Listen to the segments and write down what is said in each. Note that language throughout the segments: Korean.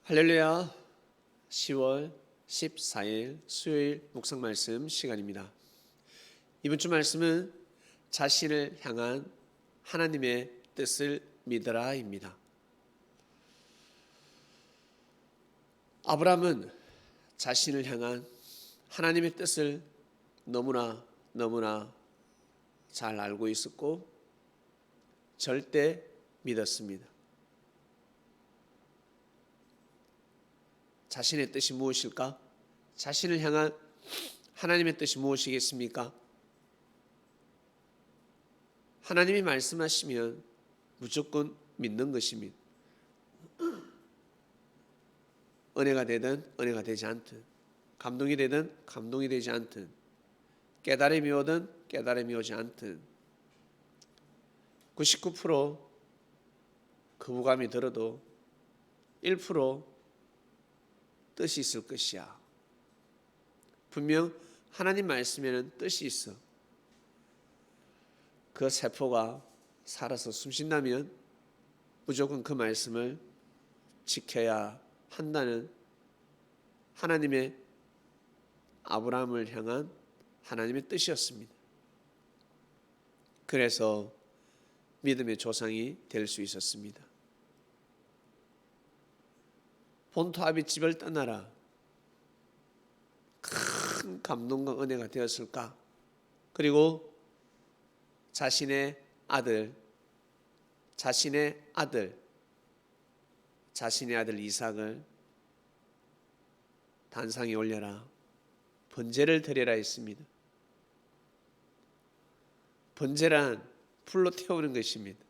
할렐루야. 10월 14일 수요일 묵상 말씀 시간입니다. 이번 주 말씀은 자신을 향한 하나님의 뜻을 믿으라입니다. 아브라함은 자신을 향한 하나님의 뜻을 너무나 잘 알고 있었고 절대 믿었습니다. 자신의 뜻이 무엇일까? 자신을 향한 하나님의 뜻이 무엇이겠습니까? 하나님이 말씀하시면 무조건 믿는 것입니다. 은혜가 되든 은혜가 되지 않든, 감동이 되든 감동이 되지 않든, 깨달음이 오든 깨달음이 오지 않든 99% 거부감이 들어도 1% 뜻이 있을 것이야. 분명 하나님 말씀에는 뜻이 있어. 그 세포가 살아서 숨쉰다면 무조건 그 말씀을 지켜야 한다는 하나님의 아브라함을 향한 하나님의 뜻이었습니다. 그래서 믿음의 조상이 될 수 있었습니다. 본토 아비집을 떠나라. 큰 감동과 은혜가 되었을까? 그리고 자신의 아들 이삭을 단상에 올려라. 번제를 드려라 했습니다. 번제란 불로 태우는 것입니다.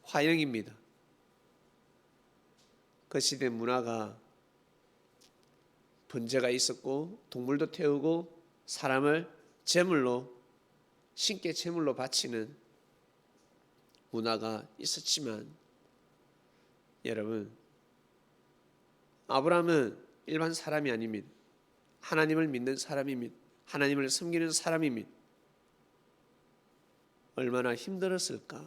화형입니다. 그 시대 문화가 번제가 있었고 동물도 태우고 사람을 제물로 신께 제물로 바치는 문화가 있었지만 여러분, 아브라함은 일반 사람이 아닙니다. 하나님을 믿는 사람입니다. 하나님을 섬기는 사람입니다. 얼마나 힘들었을까?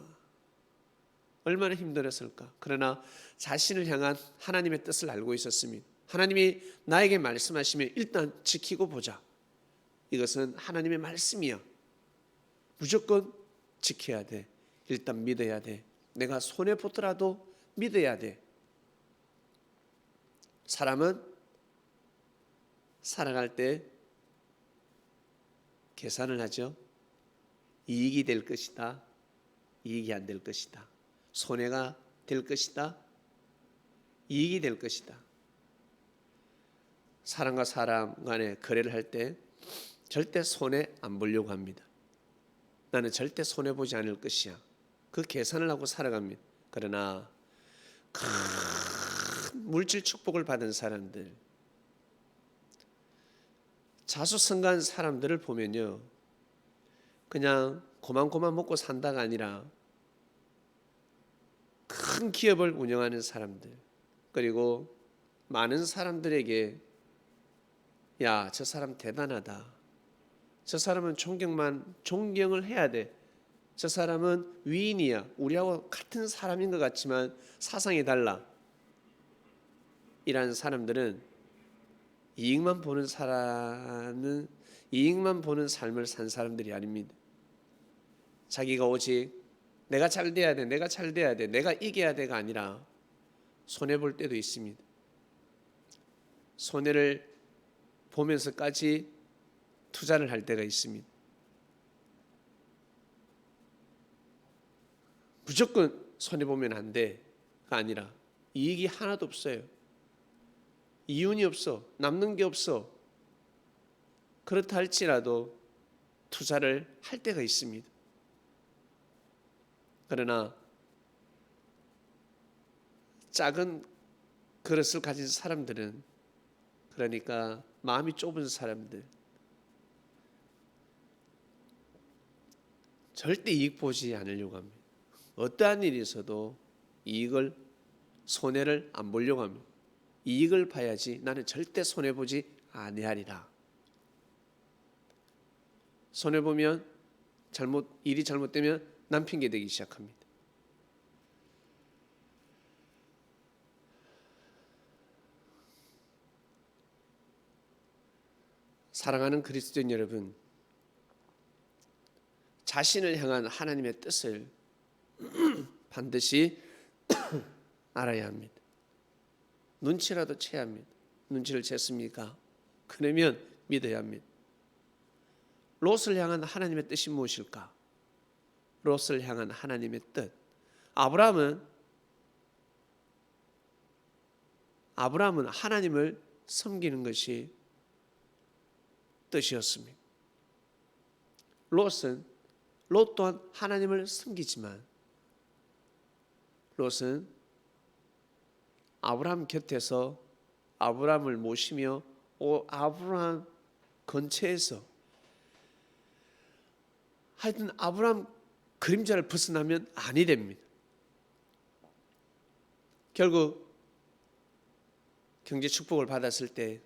그러나 자신을 향한 하나님의 뜻을 알고 있었습니다. 하나님이 나에게 말씀하시면 일단 지키고 보자. 이것은 하나님의 말씀이야. 무조건 지켜야 돼. 일단 믿어야 돼. 내가 손해보더라도 믿어야 돼. 사람은 살아갈 때 계산을 하죠. 이익이 될 것이다. 이익이 안 될 것이다. 손해가 될 것이다. 이익이 될 것이다. 사람과 사람 간에 거래를 할 때 절대 손해 안 보려고 합니다. 나는 절대 손해 보지 않을 것이야. 그 계산을 하고 살아갑니다. 그러나 큰 물질 축복을 받은 사람들, 자수성가한 사람들을 보면요, 그냥 고만고만 먹고 산다가 아니라 큰 기업을 운영하는 사람들, 그리고 많은 사람들에게 야, 저 사람 대단하다. 저 사람은 존경을 해야 돼. 저 사람은 위인이야. 우리하고 같은 사람인 것 같지만 사상이 달라. 이런 사람들은 이익만 보는 삶을 산 사람들이 아닙니다. 자기가 오직 내가 잘 돼야 돼, 내가 이겨야 돼가 아니라 손해 볼 때도 있습니다. 손해를 보면서까지 투자를 할 때가 있습니다. 무조건 손해 보면 안 돼가 아니라 이익이 하나도 없어요. 이윤이 없어. 남는 게 없어. 그렇다 할지라도 투자를 할 때가 있습니다. 그러나 작은 그릇을 가진 사람들은, 그러니까 마음이 좁은 사람들, 절대 이익 보지 않으려고 합니다. 어떠한 일이 있어도 손해를 안 보려고 합니다. 이익을 봐야지 나는 절대 손해보지 아니하리라. 손해보면 일이 잘못되면 남 핑계 대기 시작합니다. 사랑하는 그리스도인 여러분, 자신을 향한 하나님의 뜻을 반드시 알아야 합니다. 눈치라도 채야 합니다. 눈치를 챘습니까? 그러면 믿어야 합니다. 롯을 향한 하나님의 뜻이 무엇일까? 롯을 향한 하나님의 뜻. 아브라함은 하나님을 섬기는 것이 뜻이었습니다. 롯 또한 하나님을 섬기지만 롯은 아브라함 곁에서 아브라함을 모시며 아브라함 근처에서 하여튼 아브라함 그림자를 벗어나면 아니 됩니다. 결국 경제 축복을 받았을 때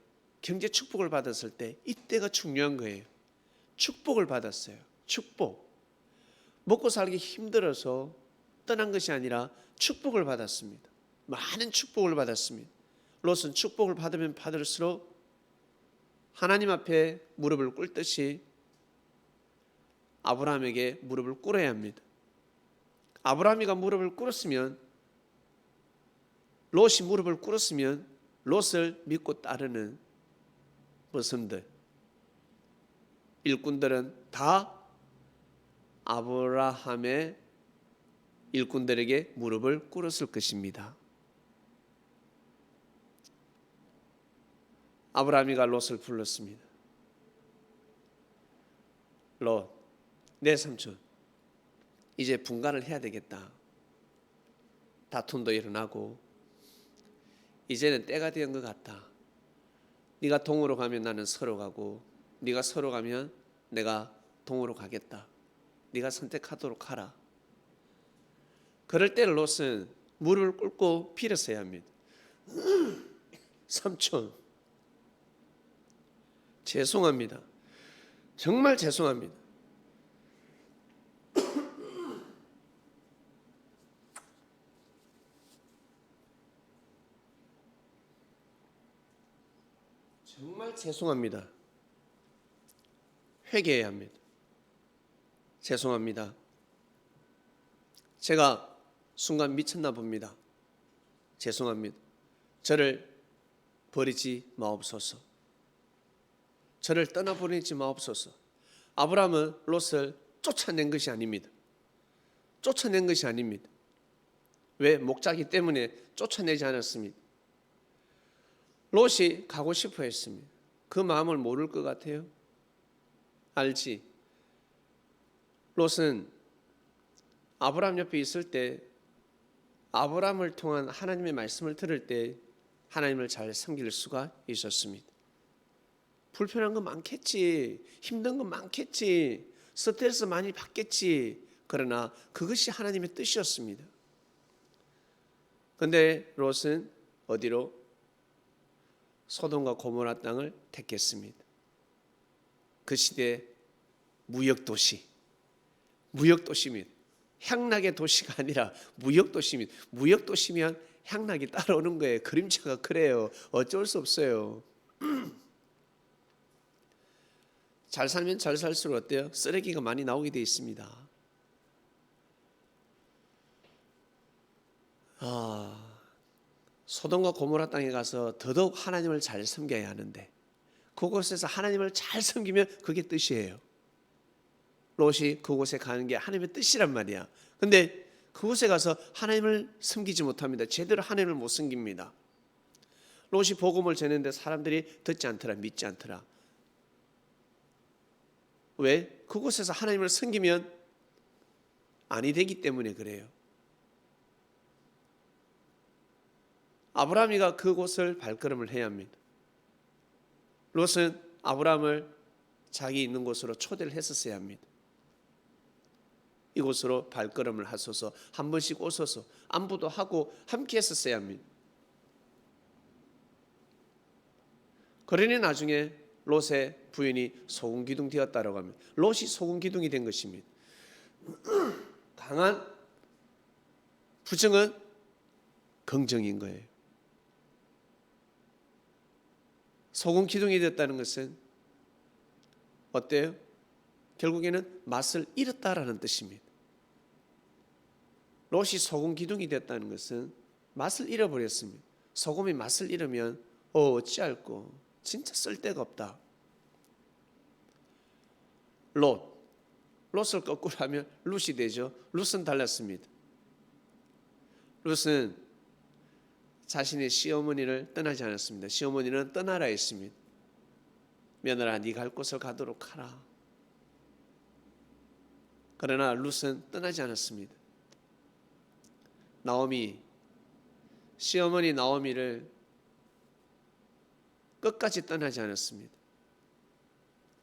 이때가 중요한 거예요. 축복을 받았어요. 축복. 먹고 살기 힘들어서 떠난 것이 아니라 축복을 받았습니다. 많은 축복을 받았습니다. 롯은 축복을 받으면 받을수록 하나님 앞에 무릎을 꿇듯이 아브라함에게 무릎을 꿇어야 합니다. 아브라함이가 무릎을 꿇었으면, 롯이 무릎을 꿇었으면 롯을 믿고 따르는 백성들, 일꾼들은 다 아브라함의 일꾼들에게 무릎을 꿇었을 것입니다. 아브라함이가 롯을 불렀습니다. 롯, 내 삼촌, 이제 분간을 해야 되겠다. 다툼도 일어나고 이제는 때가 된 것 같다. 네가 동으로 가면 나는 서로 가고, 네가 서로 가면 내가 동으로 가겠다. 네가 선택하도록 하라. 그럴 때 롯은 무릎을 꿇고 빌었어야 합니다. 삼촌, 죄송합니다. 정말 죄송합니다. 정말 죄송합니다. 회개해야 합니다. 죄송합니다. 제가 순간 미쳤나 봅니다. 죄송합니다. 저를 버리지 마옵소서. 저를 떠나보내지 마옵소서. 아브라함은 롯을 쫓아낸 것이 아닙니다. 쫓아낸 것이 아닙니다. 왜? 목자기 때문에 쫓아내지 않았습니다. 롯이 가고 싶어 했습니다. 그 마음을 모를 것 같아요? 알지? 롯은 아브라함 옆에 있을 때, 아브라함을 통한 하나님의 말씀을 들을 때 하나님을 잘 섬길 수가 있었습니다. 불편한 거 많겠지, 힘든 거 많겠지, 스트레스 많이 받겠지. 그러나 그것이 하나님의 뜻이었습니다. 그런데 롯은 어디로? 소돔과 고모라 땅을 택했습니다. 그 시대 무역도시입니다. 향락의 도시가 아니라 무역도시입니다. 무역도시면 향락이 따라오는 거예요. 그림자가 그래요. 어쩔 수 없어요. 잘 살면 잘 살수록 어때요? 쓰레기가 많이 나오게 되어 있습니다. 소돔과 고모라 땅에 가서 더더욱 하나님을 잘 섬겨야 하는데, 그곳에서 하나님을 잘 섬기면 그게 뜻이에요. 롯이 그곳에 가는 게 하나님의 뜻이란 말이야. 근데 그곳에 가서 하나님을 섬기지 못합니다. 제대로 하나님을 못 섬깁니다. 롯이 복음을 전했는데 사람들이 듣지 않더라, 믿지 않더라. 왜? 그곳에서 하나님을 섬기면 아니 되기 때문에 그래요. 아브라함이가 그곳을 발걸음을 해야 합니다. 롯은 아브라함을 자기 있는 곳으로 초대를 했었어야 합니다. 이곳으로 발걸음을 하소서, 한 번씩 오소서, 안부도 하고 함께 했었어야 합니다. 그러니 나중에 롯의 부인이 소금기둥 되었다라고 합니다. 롯이 소금기둥이 된 것입니다. 강한 부정은 긍정인 거예요. 소금기둥이 되었다는 것은 어때요? 결국에는 맛을 잃었다라는 뜻입니다. 롯이 소금 기둥이 됐다는 것은 맛을 잃어버렸습니다. 소금이 맛을 잃으면 어찌할꼬 진짜 쓸데가 없다. 롯을 거꾸로 하면 룻이 되죠. 룻은 달랐습니다. 룻은 자신의 시어머니를 떠나지 않았습니다. 시어머니는 떠나라 했습니다. 며느라 네가 갈 곳을 가도록 하라. 그러나 룻은 떠나지 않았습니다. 시어머니 나오미를 끝까지 떠나지 않았습니다.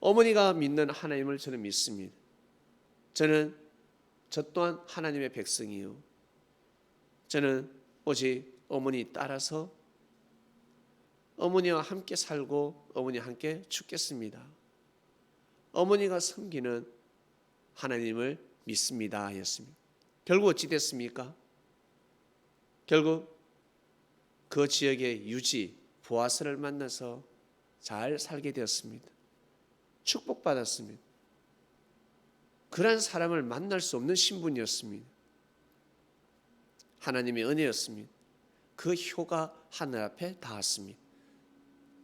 어머니가 믿는 하나님을 저는 믿습니다. 저 또한 하나님의 백성이요. 저는 오직 어머니 따라서 어머니와 함께 살고 어머니와 함께 죽겠습니다. 어머니가 섬기는 하나님을 믿습니다 였습니다. 결국 어찌 됐습니까? 결국 그 지역의 유지 보아스를 만나서 잘 살게 되었습니다. 축복받았습니다. 그런 사람을 만날 수 없는 신분이었습니다. 하나님의 은혜였습니다. 그 효가 하늘 앞에 닿았습니다.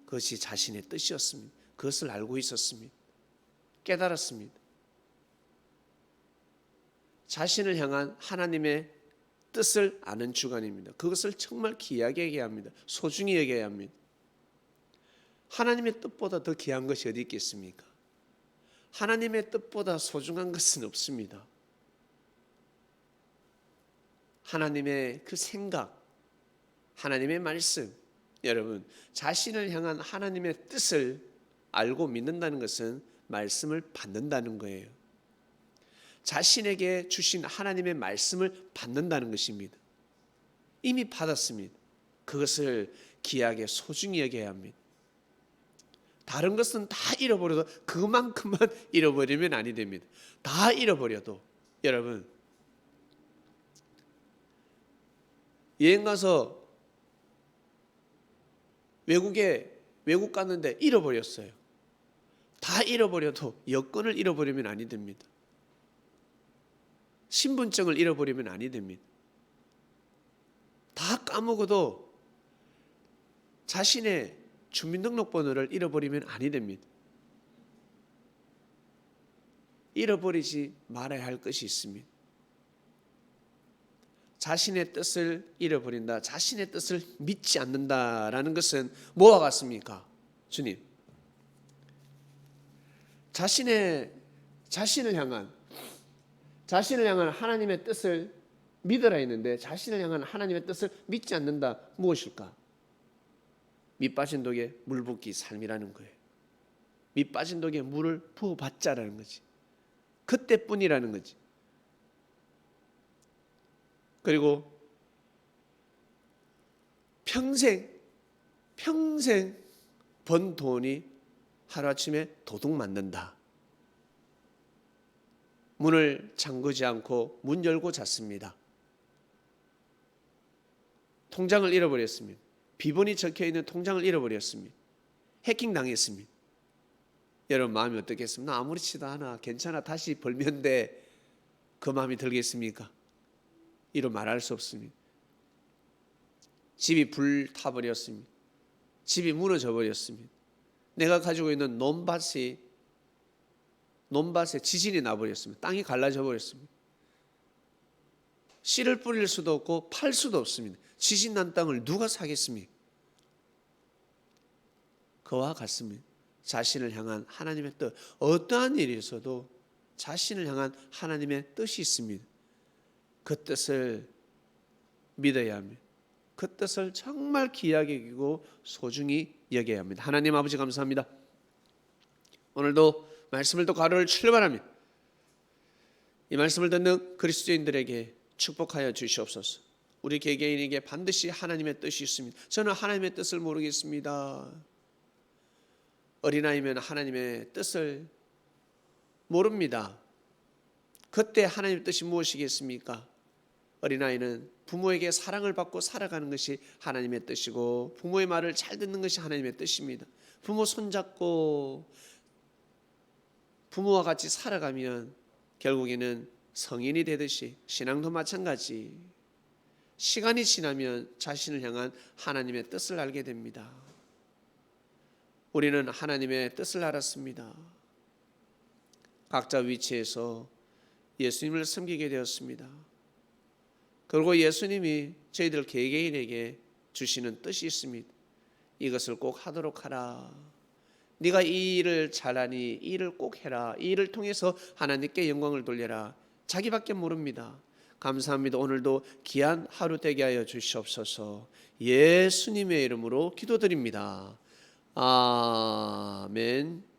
그것이 자신의 뜻이었습니다. 그것을 알고 있었습니다. 깨달았습니다. 자신을 향한 하나님의 뜻을 아는 주간입니다. 그것을 정말 귀하게 여겨야 합니다. 소중히 여겨야 합니다. 하나님의 뜻보다 더 귀한 것이 어디 있겠습니까? 하나님의 뜻보다 소중한 것은 없습니다. 하나님의 그 생각, 하나님의 말씀, 여러분 자신을 향한 하나님의 뜻을 알고 믿는다는 것은 말씀을 받는다는 거예요. 자신에게 주신 하나님의 말씀을 받는다는 것입니다. 이미 받았습니다. 그것을 귀하게 소중히 여겨야 합니다. 다른 것은 다 잃어버려도 그만큼만 잃어버리면 아니 됩니다. 다 잃어버려도 여러분 여행 가서 외국 갔는데 잃어버렸어요. 다 잃어버려도 여권을 잃어버리면 아니 됩니다. 신분증을 잃어버리면 아니 됩니다. 다 까먹어도 자신의 주민등록번호를 잃어버리면 아니 됩니다. 잃어버리지 말아야 할 것이 있습니다. 자신의 뜻을 잃어버린다, 자신의 뜻을 믿지 않는다라는 것은 뭐와 같습니까? 주님, 자신을 향한 하나님의 뜻을 믿으라 했는데 자신을 향한 하나님의 뜻을 믿지 않는다. 무엇일까? 밑 빠진 독에 물 붓기 삶이라는 거예요. 밑 빠진 독에 물을 부어봤자라는 거지. 그때뿐이라는 거지. 그리고 평생 번 돈이 하루아침에 도둑 맞는다. 문을 잠그지 않고 문 열고 잤습니다. 통장을 잃어버렸습니다. 비번이 적혀있는 통장을 잃어버렸습니다. 해킹 당했습니다. 여러분 마음이 어떻겠습니까? 나 아무렇지도 않아, 괜찮아, 다시 벌면 돼. 그 마음이 들겠습니까? 이로 말할 수 없습니다. 집이 불타버렸습니다. 집이 무너져 버렸습니다. 내가 가지고 있는 논밭에 지진이 나버렸습니다. 땅이 갈라져 버렸습니다. 씨를 뿌릴 수도 없고 팔 수도 없습니다. 지진 난 땅을 누가 사겠습니까? 그와 같습니다. 자신을 향한 하나님의 뜻, 어떠한 일이 있어도 자신을 향한 하나님의 뜻이 있습니다. 그 뜻을 믿어야 합니다. 그 뜻을 정말 귀하게 여기고 소중히 여겨야 합니다. 하나님 아버지 감사합니다. 오늘도 말씀을 또 가로를 출발합니다. 이 말씀을 듣는 그리스도인들에게 축복하여 주시옵소서. 우리 개개인에게 반드시 하나님의 뜻이 있습니다. 저는 하나님의 뜻을 모르겠습니다. 어린아이면 하나님의 뜻을 모릅니다. 그때 하나님의 뜻이 무엇이겠습니까? 어린아이는 부모에게 사랑을 받고 살아가는 것이 하나님의 뜻이고 부모의 말을 잘 듣는 것이 하나님의 뜻입니다. 부모 손잡고 부모와 같이 살아가면 결국에는 성인이 되듯이 신앙도 마찬가지. 시간이 지나면 자신을 향한 하나님의 뜻을 알게 됩니다. 우리는 하나님의 뜻을 알았습니다. 각자 위치에서 예수님을 섬기게 되었습니다. 그리고 예수님이 저희들 개개인에게 주시는 뜻이 있습니다. 이것을 꼭 하도록 하라. 네가 이 일을 잘하니 이 일을 꼭 해라. 이 일을 통해서 하나님께 영광을 돌려라. 자기밖에 모릅니다. 감사합니다. 오늘도 귀한 하루 되게 하여 주시옵소서. 예수님의 이름으로 기도드립니다. 아멘.